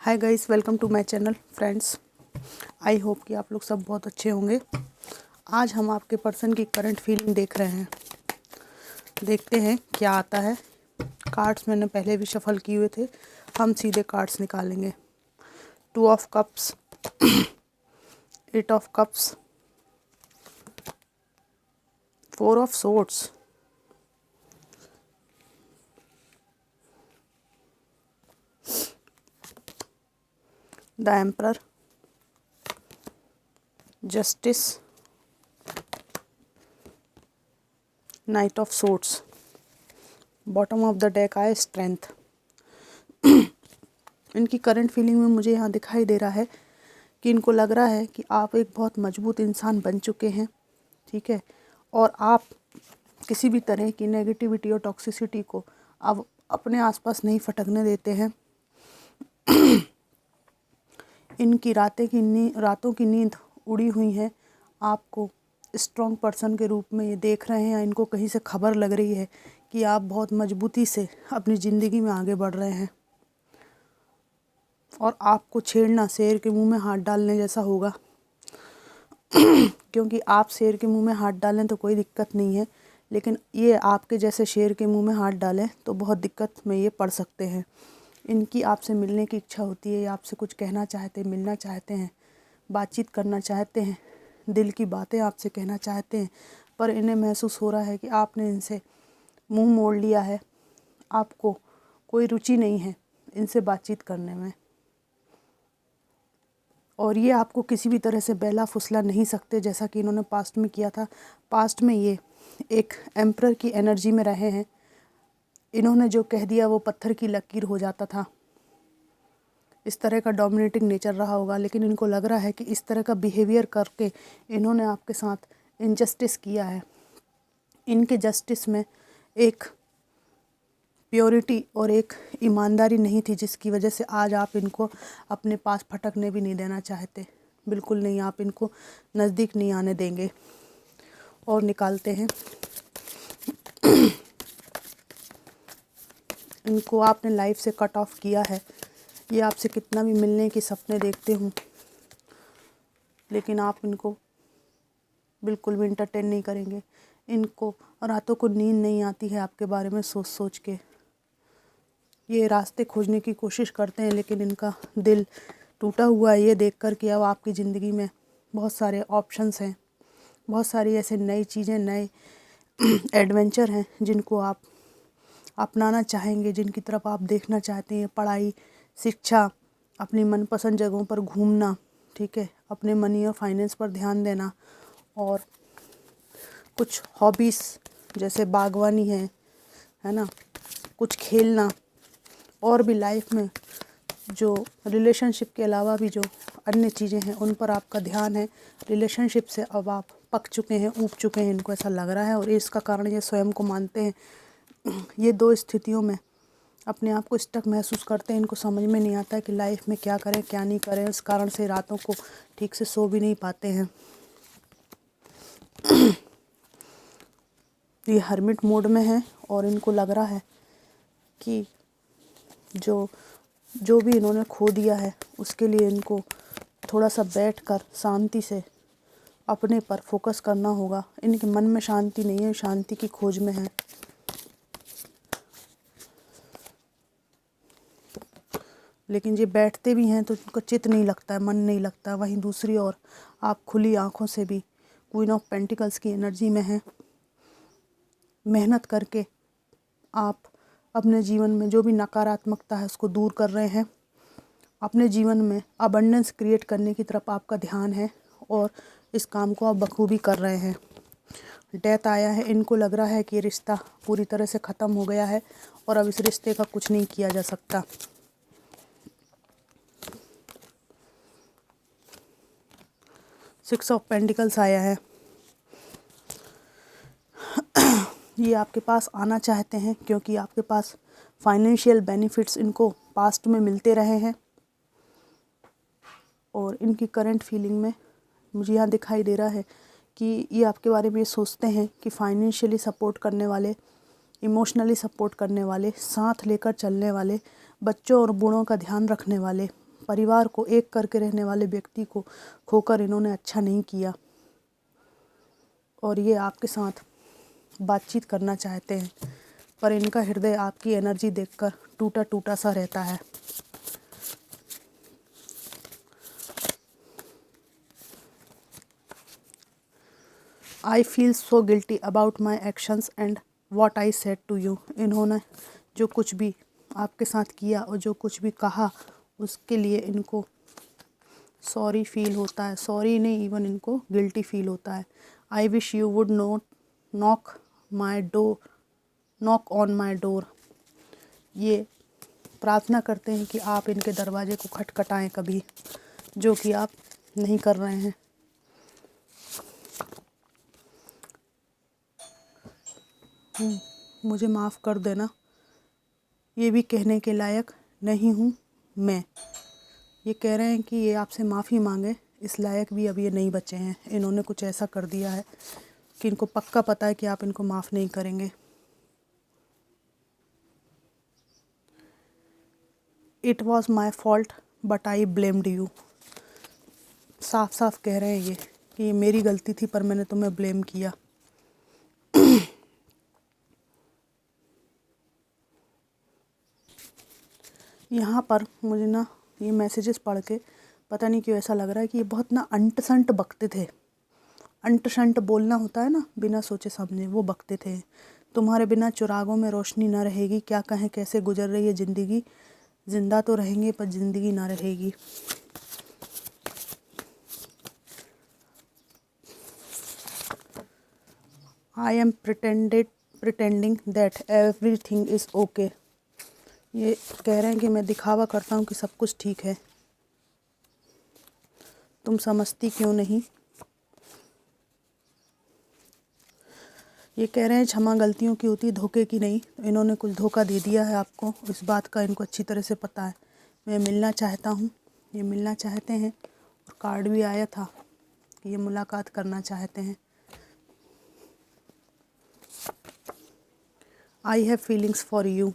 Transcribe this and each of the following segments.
Hi guys, welcome to my channel friends. I hope कि आप लोग सब बहुत अच्छे होंगे। आज हम आपके पर्सन की करंट फीलिंग देख रहे हैं। देखते हैं क्या आता है। कार्ड्स मैंने पहले भी शफल किए हुए थे, हम सीधे कार्ड्स निकालेंगे। 2 of cups, 8 of cups, 4 of swords, the emperor, justice, night of swords. Bottom of the deck आए स्ट्रेंथ। इनकी करंट फीलिंग में मुझे यहाँ दिखाई दे रहा है कि इनको लग रहा है कि आप एक बहुत मजबूत इंसान बन चुके हैं, ठीक है, और आप किसी भी तरह की नेगेटिविटी और टॉक्सिसिटी को अब अपने आसपास नहीं फटकने देते हैं। इनकी रातों की नींद उड़ी हुई है। आपको स्ट्रॉन्ग पर्सन के रूप में ये देख रहे हैं, या इनको कहीं से खबर लग रही है कि आप बहुत मजबूती से अपनी ज़िंदगी में आगे बढ़ रहे हैं, और आपको छेड़ना शेर के मुंह में हाथ डालने जैसा होगा। क्योंकि आप शेर के मुंह में हाथ डालें तो कोई दिक्कत नहीं है, लेकिन ये आपके जैसे शेर के मुंह में हाथ डालें तो बहुत दिक्कत में ये पड़ सकते हैं। इनकी आपसे मिलने की इच्छा होती है, या आपसे कुछ कहना चाहते हैं, मिलना चाहते हैं, बातचीत करना चाहते हैं, दिल की बातें आपसे कहना चाहते हैं, पर इन्हें महसूस हो रहा है कि आपने इनसे मुंह मोड़ लिया है। आपको कोई रुचि नहीं है इनसे बातचीत करने में, और ये आपको किसी भी तरह से बहला फुसला नहीं सकते, जैसा कि इन्होंने पास्ट में किया था। पास्ट में ये एक एम्परर की एनर्जी में रहे हैं। इन्होंने जो कह दिया वो पत्थर की लकीर हो जाता था। इस तरह का डोमिनेटिंग नेचर रहा होगा, लेकिन इनको लग रहा है कि इस तरह का बिहेवियर करके इन्होंने आपके साथ इनजस्टिस किया है। इनके जस्टिस में एक प्योरिटी और एक ईमानदारी नहीं थी, जिसकी वजह से आज आप इनको अपने पास फटकने भी नहीं देना चाहते। बिल्कुल नहीं, आप इनको नज़दीक नहीं आने देंगे। और निकालते हैं। इनको आपने लाइफ से कट ऑफ किया है। ये आपसे कितना भी मिलने के सपने देखते हों, लेकिन आप इनको बिल्कुल भी इंटरटेन नहीं करेंगे। इनको रातों को नींद नहीं आती है आपके बारे में सोच सोच के। ये रास्ते खोजने की कोशिश करते हैं, लेकिन इनका दिल टूटा हुआ है ये देख कर कि अब आपकी ज़िंदगी में बहुत सारे ऑप्शंस हैं, बहुत सारी ऐसे नई चीज़ें, नए एडवेंचर हैं जिनको आप अपनाना चाहेंगे, जिनकी तरफ आप देखना चाहते हैं। पढ़ाई, शिक्षा, अपनी मनपसंद जगहों पर घूमना, ठीक है, अपने मनी और फाइनेंस पर ध्यान देना, और कुछ हॉबीज़ जैसे बागवानी है ना, कुछ खेलना, और भी लाइफ में जो रिलेशनशिप के अलावा भी जो अन्य चीज़ें हैं उन पर आपका ध्यान है। रिलेशनशिप से अब आप पक चुके हैं, ऊब चुके हैं, इनको ऐसा लग रहा है, और इसका कारण ये स्वयं को मानते हैं। ये दो स्थितियों में अपने आप को स्टक महसूस करते हैं। इनको समझ में नहीं आता है कि लाइफ में क्या करें क्या नहीं करें। इस कारण से रातों को ठीक से सो भी नहीं पाते हैं। ये हर्मिट मोड में है, और इनको लग रहा है कि जो भी इन्होंने खो दिया है उसके लिए इनको थोड़ा सा बैठकर शांति से अपने पर फोकस करना होगा। इनके मन में शांति नहीं है, शांति की खोज में है। लेकिन ये बैठते भी हैं तो उनका चित्त नहीं लगता है, मन नहीं लगता। वहीं दूसरी ओर आप खुली आंखों से भी क्वीन ऑफ पेंटिकल्स की एनर्जी में हैं। मेहनत करके आप अपने जीवन में जो भी नकारात्मकता है उसको दूर कर रहे हैं। अपने जीवन में अबंडेंस क्रिएट करने की तरफ आपका ध्यान है, और इस काम को आप बखूबी कर रहे हैं। डेथ आया है। इनको लग रहा है कि ये रिश्ता पूरी तरह से ख़त्म हो गया है, और अब इस रिश्ते का कुछ नहीं किया जा सकता। सिक्स ऑफ पेंटिकल्स आया है। ये आपके पास आना चाहते हैं क्योंकि आपके पास फाइनेंशियल बेनिफिट्स इनको पास्ट में मिलते रहे हैं, और इनकी करंट फीलिंग में मुझे यहाँ दिखाई दे रहा है कि ये आपके बारे में ये सोचते हैं कि फाइनेंशियली सपोर्ट करने वाले, इमोशनली सपोर्ट करने वाले, साथ लेकर चलने वाले, बच्चों और बूढ़ों का ध्यान रखने वाले, परिवार को एक करके रहने वाले व्यक्ति को खोकर इन्होंने अच्छा नहीं किया और ये आपके साथ बातचीत करना चाहते हैं, पर इनका हृदय आपकी एनर्जी देखकर टूटा टूटा सा रहता है। I feel so guilty about my actions and what I said to you. इन्होंने जो कुछ भी आपके साथ किया और जो कुछ भी कहा उसके लिए इनको सॉरी फील होता है। सॉरी नहीं, इवन इनको गिल्टी फील होता है। I wish you would not knock on my door. ये प्रार्थना करते हैं कि आप इनके दरवाजे को खटखटाएं कभी, जो कि आप नहीं कर रहे हैं। मुझे माफ़ कर देना, ये भी कहने के लायक नहीं हूँ मैं। ये कह रहे हैं कि ये आपसे माफ़ी मांगे, इस लायक भी अब ये नहीं बचे हैं। इन्होंने कुछ ऐसा कर दिया है कि इनको पक्का पता है कि आप इनको माफ़ नहीं करेंगे। It was my fault but I blamed you. साफ साफ कह रहे हैं ये कि ये मेरी गलती थी पर मैंने तुम्हें ब्लेम किया। यहाँ पर मुझे ना ये मैसेजेस पढ़ के पता नहीं क्यों ऐसा लग रहा है कि ये बहुत ना अंट संट बकते थे। अंट शंट बोलना होता है ना, बिना सोचे समझे, वो बकते थे। तुम्हारे बिना चिरागों में रोशनी न रहेगी, क्या कहें कैसे गुजर रही है ज़िंदगी। जिंदा तो रहेंगे पर ज़िंदगी ना रहेगी। I am pretending that everything is okay. ये कह रहे हैं कि मैं दिखावा करता हूँ कि सब कुछ ठीक है, तुम समझती क्यों नहीं। ये कह रहे हैं क्षमा गलतियों की होती, धोखे की नहीं। तो इन्होंने कुछ धोखा दे दिया है आपको, इस बात का इनको अच्छी तरह से पता है। मैं मिलना चाहता हूँ, ये मिलना चाहते हैं और कार्ड भी आया था कि ये मुलाकात करना चाहते हैं। I have feelings for you.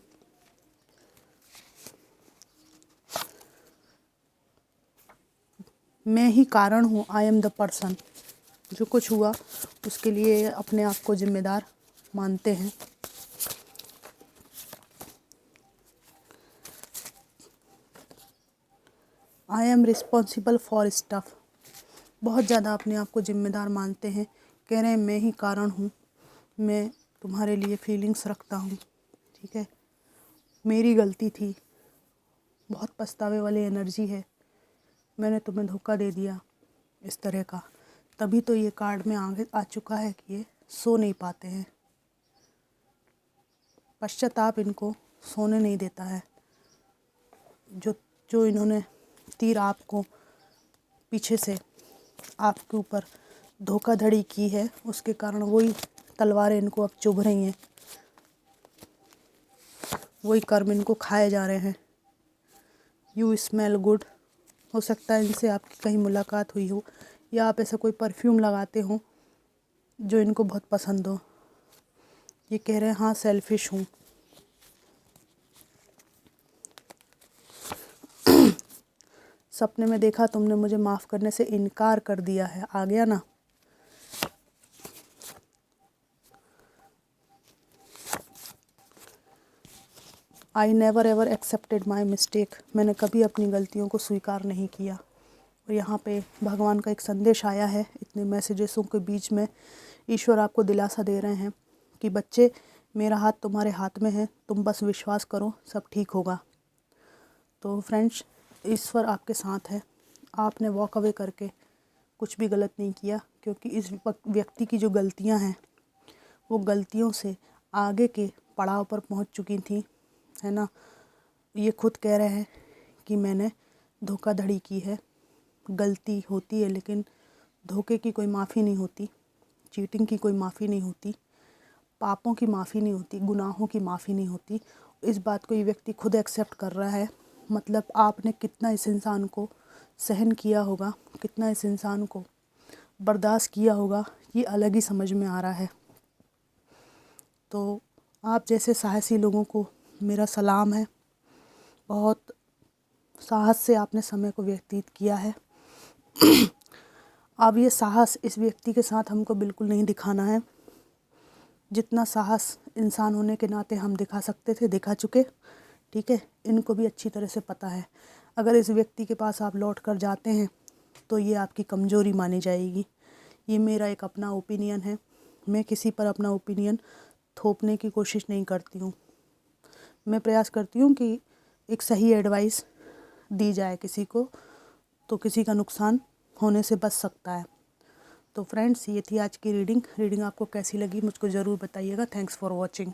मैं ही कारण हूँ, आई एम द पर्सन। जो कुछ हुआ उसके लिए अपने आप को जिम्मेदार मानते हैं। I am responsible for stuff. बहुत ज़्यादा अपने आप को जिम्मेदार मानते हैं। कह रहे हैं मैं ही कारण हूँ, मैं तुम्हारे लिए फीलिंग्स रखता हूँ, ठीक है, मेरी गलती थी, बहुत पछतावे वाली एनर्जी है, मैंने तुम्हें धोखा दे दिया, इस तरह का। तभी तो ये कार्ड में आगे आ चुका है कि ये सो नहीं पाते हैं। पश्चाताप इनको सोने नहीं देता है। जो इन्होंने तीर आपको पीछे से आपके ऊपर धोखाधड़ी की है, उसके कारण वही तलवारें इनको अब चुभ रही हैं, वही कर्म इनको खाए जा रहे हैं। You smell good. हो सकता है इनसे आपकी कहीं मुलाकात हुई हो, या आप ऐसा कोई परफ्यूम लगाते हो जो इनको बहुत पसंद हो। ये कह रहे हैं हाँ सेल्फिश हूँ। सपने में देखा तुमने मुझे माफ़ करने से इनकार कर दिया है, आ गया ना। I never ever accepted my mistake. मैंने कभी अपनी गलतियों को स्वीकार नहीं किया। और यहाँ पे भगवान का एक संदेश आया है। इतने मैसेजेसों के बीच में ईश्वर आपको दिलासा दे रहे हैं कि बच्चे, मेरा हाथ तुम्हारे हाथ में है, तुम बस विश्वास करो, सब ठीक होगा। तो फ्रेंड्स, ईश्वर आपके साथ है। आपने वॉक अवे करके कुछ भी गलत नहीं किया, क्योंकि इस व्यक्ति की जो गलतियां हैं वो गलतियों से आगे के पड़ाव पर पहुंच चुकी थी, है ना। ये खुद कह रहे हैं कि मैंने धोखाधड़ी की है। गलती होती है लेकिन धोखे की कोई माफ़ी नहीं होती, चीटिंग की कोई माफ़ी नहीं होती, पापों की माफ़ी नहीं होती, गुनाहों की माफ़ी नहीं होती। इस बात को ये व्यक्ति खुद एक्सेप्ट कर रहा है। मतलब आपने कितना इस इंसान को सहन किया होगा, कितना इस इंसान को बर्दाश्त किया होगा, ये अलग ही समझ में आ रहा है। तो आप जैसे साहसी लोगों को मेरा सलाम है। बहुत साहस से आपने समय को व्यतीत किया है। अब ये साहस इस व्यक्ति के साथ हमको बिल्कुल नहीं दिखाना है। जितना साहस इंसान होने के नाते हम दिखा सकते थे दिखा चुके, ठीक है। इनको भी अच्छी तरह से पता है, अगर इस व्यक्ति के पास आप लौट कर जाते हैं तो ये आपकी कमज़ोरी मानी जाएगी। ये मेरा एक अपना ओपिनियन है, मैं किसी पर अपना ओपिनियन थोपने की कोशिश नहीं करती हूँ। मैं प्रयास करती हूँ कि एक सही एडवाइस दी जाए किसी को, तो किसी का नुकसान होने से बच सकता है। तो फ्रेंड्स, ये थी आज की रीडिंग आपको कैसी लगी मुझको ज़रूर बताइएगा। Thanks for watching.